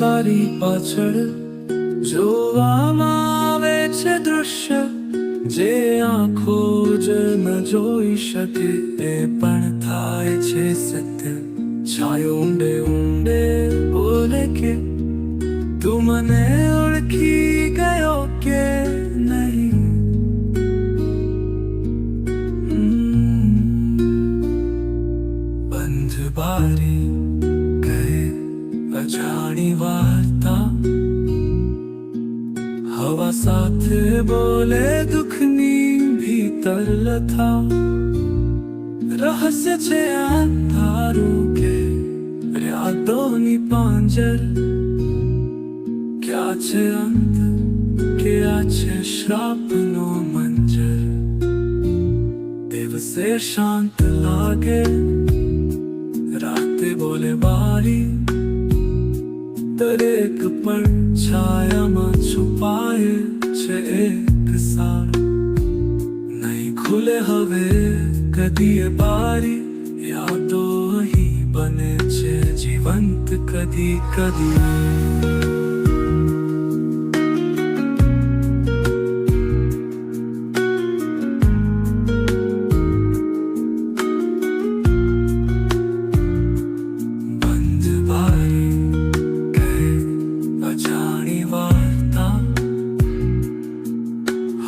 તારી પાછળ જોવામાં આવે છે દૃશ્ય જે આંખો જ ન જોઈ શકે એ પણ થાય છે સત્ય છાયો ઊંડે ઊંડે બોલે કે તું મને ઓળખી ગયો કે નહીં બંધ બારી કહે અજાણી વાર્તા હવા સાથે બોલે દુઃખની ભીતર લથા રહસ્ય છે અંધારું કે યાદોની પાંજર ક્યાં છે અંત ક્યાં છે શ્રાપનો મંજર દિવસે શાંત લાગે રાતે બોલે બારી દરેક પણ છાયામાં છુપાય છે એક સાર નહીં ખુલે હવે કદી એ બારી યાદો અહીં બને છે જીવંત કદી કદી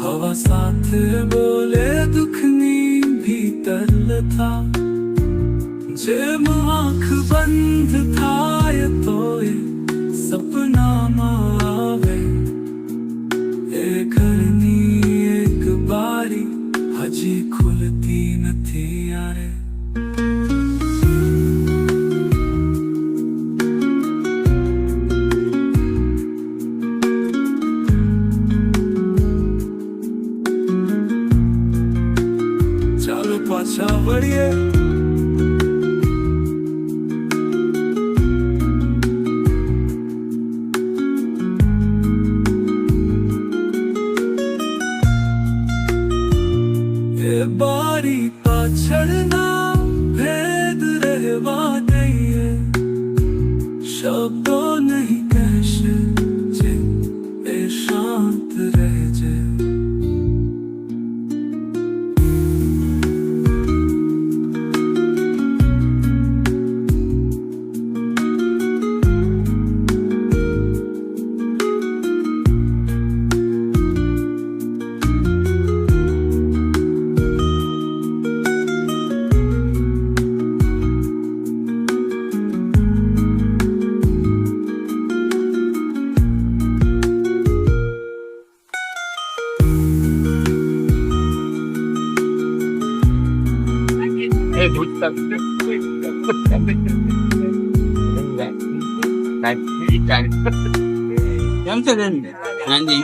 હવા સાથે બોલે દુઃખની ભીતર લથા જેમ આંખ બંધ થાય તો એ સપનામાં આવે એ ઘરની એક બારી હજી ખુલતી નથી યારે પાછા વળીએ એ બારી પાછળના ભેદ રહેવા દઈએ શબ્દો નહીં કહેશે જે એ શાંત રહેજે કેમ છે બેન? હાજી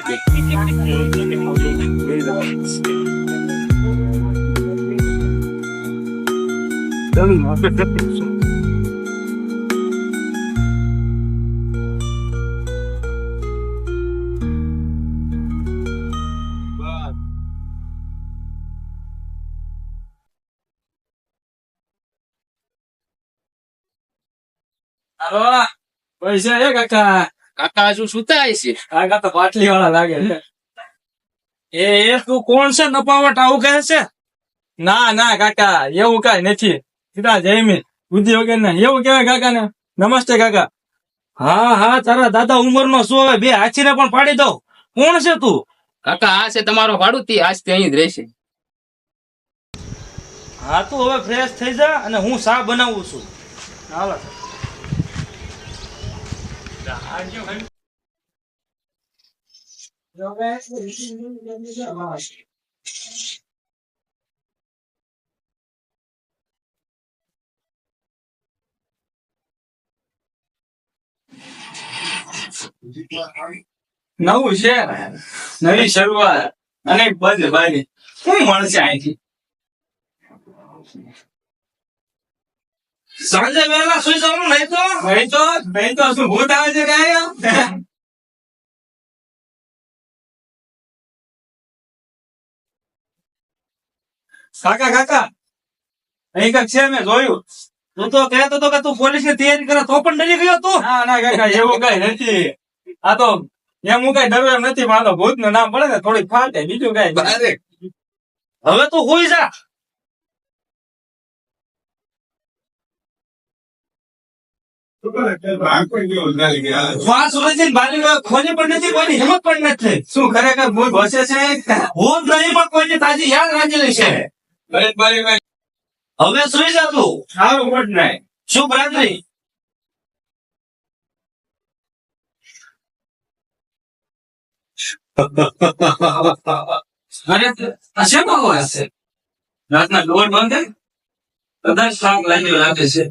પૈસા હે કાકા કાકા હજુ સુતા છે. કાકા તો પાટલી વાળા લાગે છે એ તું કોણ છે નપાવટ આવું કહે છે? ના ના કાકા એવું કઈ નથી સીધા જયમી બુદ્ધિ વગર ના એવું કેવાય કાકા ને નમસ્તે કાકા હા હા તારા દાદા ઉંમરનો શું હવે બે હાથીને પણ પાડી દઉં. કોણ છે તું? કાકા આ છે તમારો ભાડુતી આજ તે અહીં જ રહેશે. હા તું હવે ફ્રેશ થઈ જા અને હું શા બનાવું છું. હાલો નવું છે નવી શરૂઆત અને બંધ બારી શું મળશે અહીંથી સાંજે વહેલા સુઈ જવાનું નહીં તો શું ભૂત આવે છે કાંઈ કાકા કાકા અહીં કઈક છે મેં જોયું તું તો કહેતો હતો કે તું પોલીસ ની તૈયારી કરે તો પણ ડરી ગયો તું. ના ના કાકા એવું કઈ નથી. આ તો એમ હું કઈ ડરવું એમ નથી. મારો ભૂત નું નામ પડે ને થોડીક ફાટે, બીજું કઈ નહીં. હવે તું હુઈ જા. શ્વાસ ઉલેજીને બારી ખોલી પણ નથી, કોઈની હિંમત પણ નથી. શું ખરેખર ભૂત વસે છે? હું જ નહીં પણ કોઈની તાજી યાદ રાખેલી છે. હવે સુઈ જા તું. સારું ગુડ નાઈટ. શુભ રાત્રિ. અરે આ શેમાં હોય છે? રાતના ડોર બંધ કદાચ શાક લાગ્યો લાગે છે.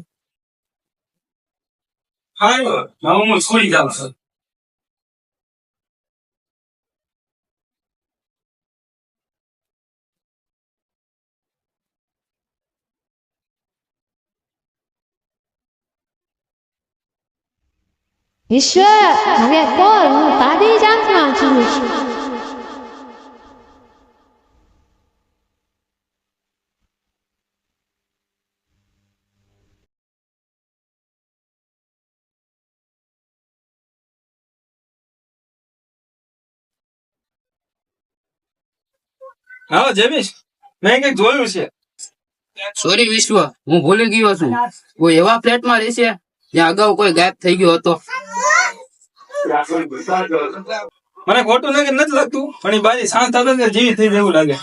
સારું હવે હું સુઈ જાઉં છું. ઈશ્વર હવે બોલ, હું તારી જ આંખમાં છું. હા જેમીશ, મેં કઈક જોયું છે. સોરી વિશ્વ, હું ભૂલી ગયો છું. કોઈ એવા ફ્લેટમાં રહેશે જ્યાં અગાઉ કોઈ ગાયબ થઈ ગયો હતો. મને ખોટું નથી લાગતું, પણ એ બાજી શાંત થતા ને જીવી થઈ જેવું લાગે.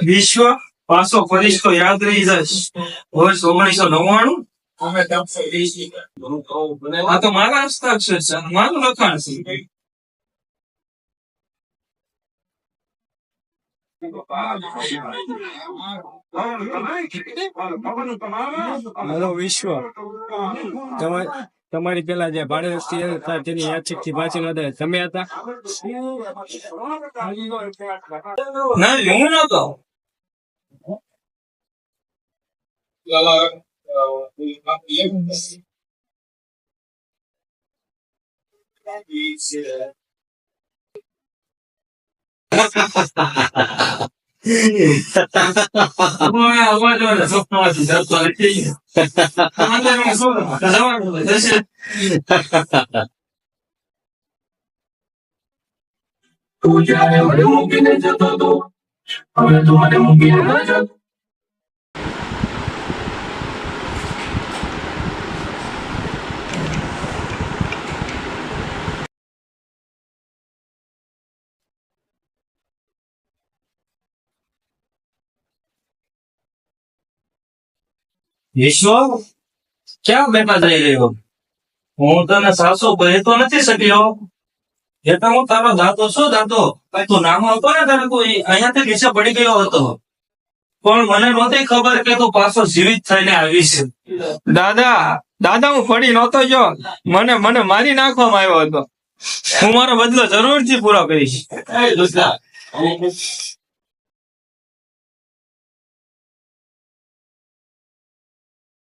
વિશ્વ પાછો ફરીશ તો યાદ રહી જશે. વર્ષ 1999. આ તો મારા હસ્તાક્ષર છે, મારું લખાણ છે. હેલો વિશ્વ, તમારી પેલા જે ભાડે વસ્તી હતા તેની યાદશક્તિ પાછી ન દે, તમે હતા? ના હું નતો. વિશ્વ ક્યાં બેઠા જઈ રહ્યો? હું તને સાસુ કહી તો નથી શક્યો. એટલે હું તારો દાદો શું દાદો, તું નાનો હતો ને ત્યારે તું અહીંયાથી નીચે પડી ગયો હતો, પણ મને નહોતી ખબર કે તું પાછો જીવિત થઈને આવીશ. દાદા હું પડી નહોતો ગયો. મને મારી નાખવામાં આવ્યો હતો. હું મારો બદલો જરૂરથી પૂરો કરીશ.